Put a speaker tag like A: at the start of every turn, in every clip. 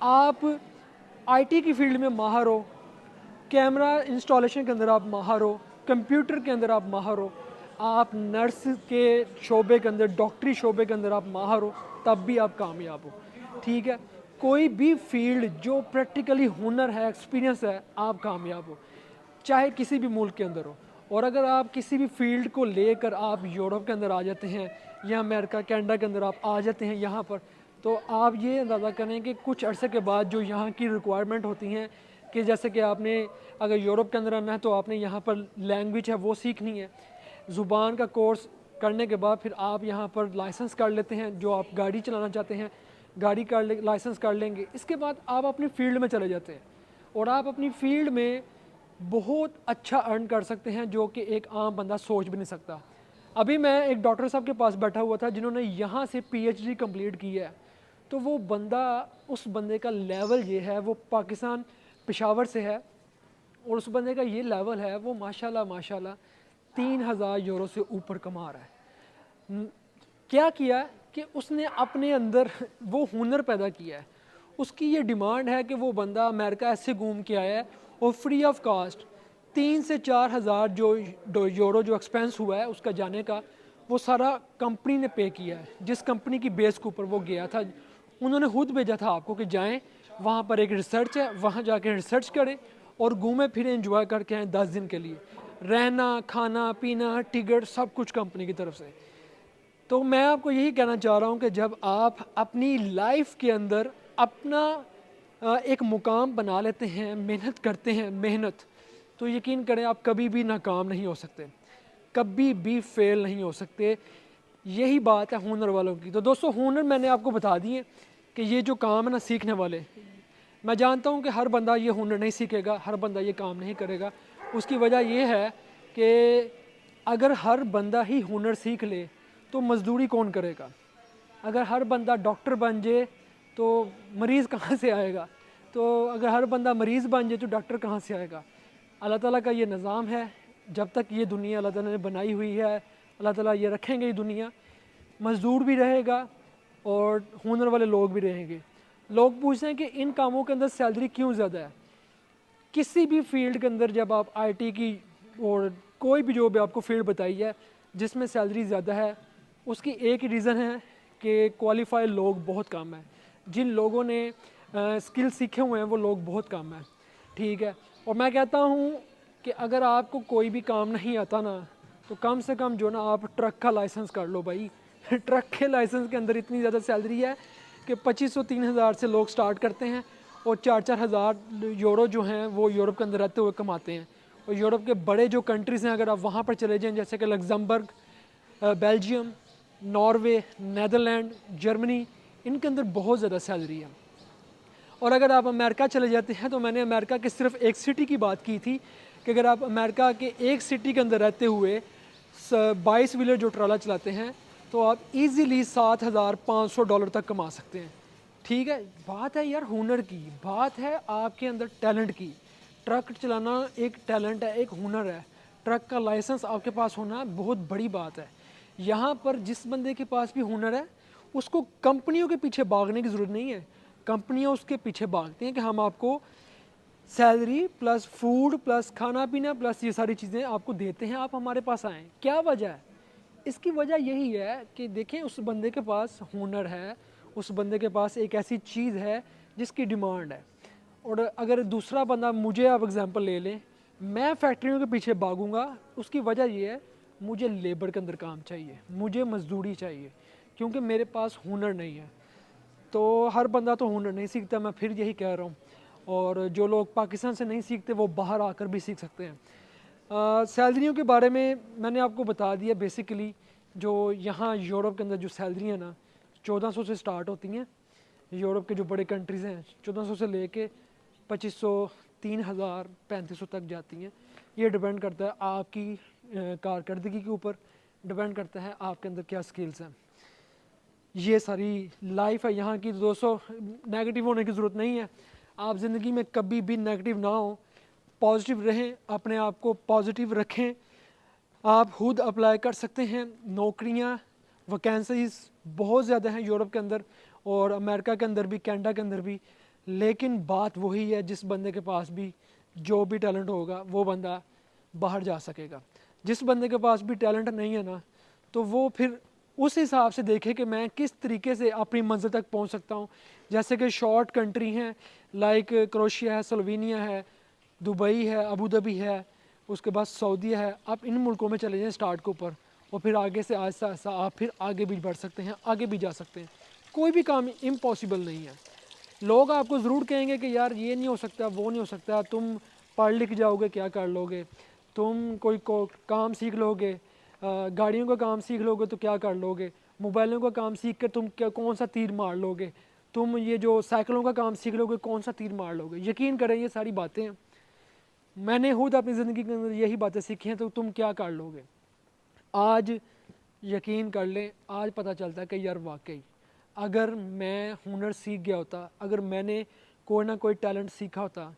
A: آپ IT کی field میں ماہر ہو, کیمرہ انسٹالیشن کے اندر آپ ماہر ہو, کمپیوٹر کے اندر آپ ماہر ہو, آپ نرس کے شعبے کے اندر, ڈاکٹری شعبے کے اندر آپ ماہر ہو, تب بھی آپ کامیاب ہو. ٹھیک ہے, کوئی بھی فیلڈ جو پریکٹیکلی ہنر ہے, ایکسپیرینس ہے, آپ کامیاب ہو, چاہے کسی بھی ملک کے اندر ہو. اور اگر آپ کسی بھی فیلڈ کو لے کر آپ یورپ کے اندر آ جاتے ہیں یا امریکہ کینیڈا کے اندر آپ آ جاتے ہیں یہاں پر, تو آپ یہ اندازہ کریں کہ کچھ عرصے کے بعد جو یہاں کی ریکوائرمنٹ ہوتی ہیں, کہ جیسے کہ آپ نے اگر یورپ کے اندر آنا ہے تو آپ نے یہاں پر لینگویج ہے وہ سیکھنی ہے, زبان کا کورس کرنے کے بعد پھر آپ یہاں پر لائسنس کر لیتے ہیں, جو آپ گاڑی چلانا چاہتے ہیں گاڑی کا لائسنس کر لیں گے. اس کے بعد آپ اپنی فیلڈ میں چلے جاتے ہیں اور آپ اپنی فیلڈ میں بہت اچھا ارن کر سکتے ہیں, جو کہ ایک عام بندہ سوچ بھی نہیں سکتا. ابھی میں ایک ڈاکٹر صاحب کے پاس بیٹھا ہوا تھا جنہوں نے یہاں سے PhD کمپلیٹ کی ہے, تو وہ بندہ, اس بندے کا لیول یہ ہے, وہ پاکستان پشاور سے ہے, اور اس بندے کا یہ لیول ہے, وہ ماشاءاللہ 3,000 یورو سے اوپر کما رہا ہے. کیا کیا کہ اس نے اپنے اندر وہ ہنر پیدا کیا ہے. اس کی یہ ڈیمانڈ ہے کہ وہ بندہ امریکہ ایسے گھوم کے آیا ہے اور فری آف کاسٹ 3 سے 4,000 جو یورو جو ایکسپینس ہوا ہے اس کا جانے کا, وہ سارا کمپنی نے پے کیا ہے. جس کمپنی کی بیس کے اوپر وہ گیا تھا, انہوں نے خود بھیجا تھا آپ کو کہ جائیں وہاں پر ایک ریسرچ ہے, وہاں جا کے ریسرچ کریں اور گھومے پھریں انجوائے کر کے آئیں 10 دن کے لیے. رہنا کھانا پینا ٹکٹ سب کچھ کمپنی کی طرف سے. تو میں آپ کو یہی کہنا چاہ رہا ہوں کہ جب آپ اپنی لائف کے اندر اپنا ایک مقام بنا لیتے ہیں, محنت کرتے ہیں, محنت, تو یقین کریں آپ کبھی بھی ناکام نہیں ہو سکتے, کبھی بھی فیل نہیں ہو سکتے. یہی بات ہے ہنر والوں کی. تو دوستو ہنر میں نے آپ کو بتا دیے کہ یہ جو کام ہے نا سیکھنے والے, میں جانتا ہوں کہ ہر بندہ یہ ہنر نہیں سیکھے گا, ہر بندہ یہ کام نہیں کرے گا. اس کی وجہ یہ ہے کہ اگر ہر بندہ ہی ہنر سیکھ لے تو مزدوری کون کرے گا. اگر ہر بندہ ڈاکٹر بن جائے تو مریض کہاں سے آئے گا, تو اگر ہر بندہ مریض بن جائے تو ڈاکٹر کہاں سے آئے گا. اللہ تعالیٰ کا یہ نظام ہے, جب تک یہ دنیا اللہ تعالیٰ نے بنائی ہوئی ہے, اللہ تعالیٰ یہ رکھیں گے یہ دنیا, مزدور بھی رہے گا اور ہنر والے لوگ بھی رہیں گے. لوگ پوچھتے ہیں کہ ان کاموں کے اندر سیلری کیوں زیادہ ہے. کسی بھی فیلڈ کے اندر جب آپ IT کی اور کوئی بھی جو بھی آپ کو فیلڈ بتائی ہے جس میں سیلری زیادہ ہے, اس کی ایک ہی ریزن ہے کہ کوالیفائڈ لوگ بہت کم ہیں. جن لوگوں نے اسکل سیکھے ہوئے ہیں وہ لوگ بہت کم ہیں. ٹھیک ہے, اور میں کہتا ہوں کہ اگر آپ کو کوئی بھی کام نہیں آتا نا, تو کم سے کم جو نا آپ ٹرک کا لائسنس کر لو بھائی. ٹرک کے لائسنس کے اندر اتنی زیادہ سیلری ہے کہ 2,500-3,000 سے لوگ سٹارٹ کرتے ہیں اور 4,000 یورو جو ہیں وہ یورپ کے اندر رہتے ہوئے کماتے ہیں. اور یورپ کے بڑے جو کنٹریز ہیں اگر آپ وہاں پر چلے جائیں, جیسے کہ Luxembourg, Belgium, Norway, Netherland, Germany, ان کے اندر بہت زیادہ سیلری ہے. اور اگر آپ امریکہ چلے جاتے ہیں, تو میں نے امریکہ کے صرف ایک سٹی کی بات کی تھی کہ اگر آپ امریکہ کے ایک سٹی کے اندر رہتے ہوئے 22 ویلر جو ٹرالا چلاتے ہیں تو آپ ایزیلی $7,500 تک کما سکتے ہیں. ٹھیک ہے, بات ہے یار ہنر کی, بات ہے آپ کے اندر ٹیلنٹ کی. ٹرک چلانا ایک ٹیلنٹ ہے, ایک ہنر ہے. ٹرک کا لائسنس آپ کے پاس ہونا بہت بڑی بات ہے. یہاں پر جس بندے کے پاس بھی ہنر ہے اس کو کمپنیوں کے پیچھے بھاگنے کی ضرورت نہیں ہے. کمپنیاں اس کے پیچھے بھاگتی ہیں کہ ہم آپ کو سیلری پلس فوڈ پلس کھانا پینا پلس یہ ساری چیزیں آپ کو دیتے ہیں, آپ ہمارے پاس آئیں. کیا وجہ ہے؟ اس کی وجہ یہی ہے کہ دیکھیں اس بندے کے پاس ہنر ہے, اس بندے کے پاس ایک ایسی چیز ہے جس کی ڈیمانڈ ہے. اور اگر دوسرا بندہ, مجھے آپ اگزامپل لے لیں, میں فیکٹریوں کے پیچھے بھاگوں گا, اس کی وجہ یہ ہے مجھے لیبر کے اندر کام چاہیے, مجھے مزدوری چاہیے, کیونکہ میرے پاس ہنر نہیں ہے. تو ہر بندہ تو ہنر نہیں سیکھتا, میں پھر یہی کہہ رہا ہوں. اور جو لوگ پاکستان سے نہیں سیکھتے وہ باہر آ کر بھی سیکھ سکتے ہیں. سیلریوں کے بارے میں نے آپ کو بتا دیا بیسیکلی. جو یہاں یورپ کے اندر جو سیلری ہیں نا 1,400 سے سٹارٹ ہوتی ہیں. یورپ کے جو بڑے کنٹریز ہیں 1,400 سے لے کے 2,500, 3,000, 3,500 تک جاتی ہیں. یہ ڈیپینڈ کرتا ہے آپ کی کارکردگی کے اوپر, ڈیپینڈ کرتا ہے آپ کے اندر کیا سکلز ہیں. یہ ساری لائف ہے یہاں کی. دوستو نیگیٹو ہونے کی ضرورت نہیں ہے, آپ زندگی میں کبھی بھی نیگیٹو نہ ہوں, پازیٹیو رہیں, اپنے آپ کو پازیٹیو رکھیں. آپ خود اپلائی کر سکتے ہیں, نوکریاں ویکینسیز بہت زیادہ ہیں یورپ کے اندر اور امریکہ کے اندر بھی, کینیڈا کے اندر بھی. لیکن بات وہی ہے، جس بندے کے پاس بھی جو بھی ٹیلنٹ ہوگا وہ بندہ باہر جا سکے گا. جس بندے کے پاس بھی ٹیلنٹ نہیں ہے نا، تو وہ پھر اس حساب سے دیکھے کہ میں کس طریقے سے اپنی منزل تک پہنچ سکتا ہوں. جیسے کہ شارٹ کنٹری ہیں لائک کروشیا ہے، سلوینیا ہے، دبئی ہے، ابوظہبی ہے، اس کے بعد سعودیہ ہے. آپ ان ملکوں میں چلے جائیں سٹارٹ کے اوپر، اور پھر آگے سے آہستہ آہستہ آپ پھر آگے بھی بڑھ سکتے ہیں، آگے بھی جا سکتے ہیں. کوئی بھی کام امپاسبل نہیں ہے. لوگ آپ کو ضرور کہیں گے کہ یار یہ نہیں ہو سکتا، وہ نہیں ہو سکتا، تم پڑھ لکھ جاؤ گے کیا کر لو گے، تم کوئی کام سیکھ لو گے، گاڑیوں کا کام سیکھ لو گے تو کیا کر لو گے، موبائلوں کا کام سیکھ کر تم کون سا تیر مار لو گے، تم یہ جو سائیکلوں کا کام سیکھ لو گے کون سا تیر مار لو گے. یقین کریں یہ ساری باتیں ہیں، میں نے خود اپنی زندگی کے اندر یہی باتیں سیکھی ہیں. تو تم کیا کر لو گے. آج یقین کر لیں، آج پتہ چلتا ہے کہ یار واقعی اگر میں ہنر سیکھ گیا ہوتا، اگر میں نے کوئی نہ کوئی ٹیلنٹ سیکھا ہوتا،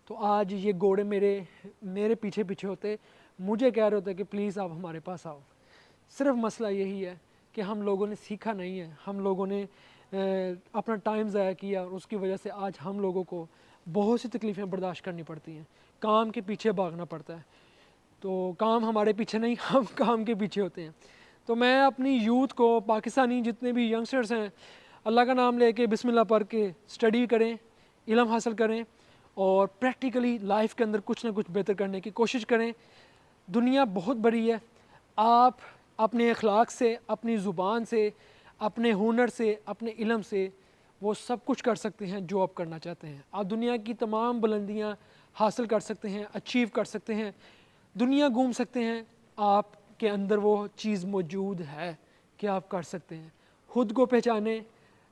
A: تو آج یہ گھوڑے میرے پیچھے پیچھے ہوتے، مجھے کہہ رہے ہوتے کہ پلیز آپ ہمارے پاس آؤ. صرف مسئلہ یہی ہے کہ ہم لوگوں نے سیکھا نہیں ہے، ہم لوگوں نے اپنا ٹائم ضائع کیا، اور اس کی وجہ سے آج ہم لوگوں کو بہت سی تکلیفیں برداشت کرنی پڑتی ہیں، کام کے پیچھے بھاگنا پڑتا ہے. تو کام ہمارے پیچھے نہیں، ہم کام کے پیچھے ہوتے ہیں. تو میں اپنی یوتھ کو، پاکستانی جتنے بھی ینگسٹرز ہیں، اللہ کا نام لے کے بسم اللہ پڑھ کے اسٹڈی کریں، علم حاصل کریں، اور پریکٹیکلی لائف کے اندر کچھ نہ کچھ بہتر کرنے کی کوشش کریں. دنیا بہت بڑی ہے. آپ اپنے اخلاق سے، اپنی زبان سے، اپنے ہنر سے، اپنے علم سے وہ سب کچھ کر سکتے ہیں جو آپ کرنا چاہتے ہیں. آپ دنیا کی تمام بلندیاں حاصل کر سکتے ہیں، اچیو کر سکتے ہیں، دنیا گھوم سکتے ہیں. آپ کے اندر وہ چیز موجود ہے کہ آپ کر سکتے ہیں. خود کو پہچانیں،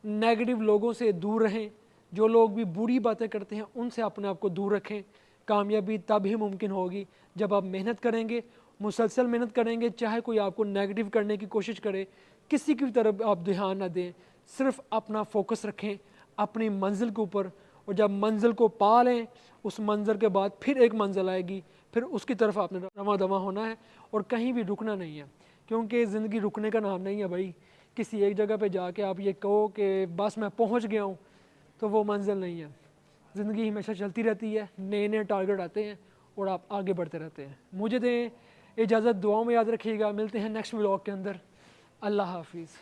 A: نیگیٹو لوگوں سے دور رہیں، جو لوگ بھی بری باتیں کرتے ہیں ان سے اپنے آپ کو دور رکھیں. کامیابی تب ہی ممکن ہوگی جب آپ محنت کریں گے، مسلسل محنت کریں گے. چاہے کوئی آپ کو نیگیٹو کرنے کی کوشش کرے، کسی کی طرف آپ دھیان نہ دیں، صرف اپنا فوکس رکھیں اپنی منزل کے اوپر. اور جب منزل کو پا لیں، اس منزل کے بعد پھر ایک منزل آئے گی، پھر اس کی طرف آپ نے رواں دواں ہونا ہے، اور کہیں بھی رکنا نہیں ہے. کیونکہ زندگی رکنے کا نام نہیں ہے بھائی. کسی ایک جگہ پہ جا کے آپ یہ کہو کہ بس میں پہنچ گیا ہوں، تو وہ منزل نہیں ہے. زندگی ہمیشہ چلتی رہتی ہے، نئے نئے ٹارگٹ آتے ہیں اور آپ آگے بڑھتے رہتے ہیں. مجھے دیں اجازت، دعاؤں میں یاد رکھیے گا. ملتے ہیں نیکسٹ ولاگ کے اندر. اللہ حافظ.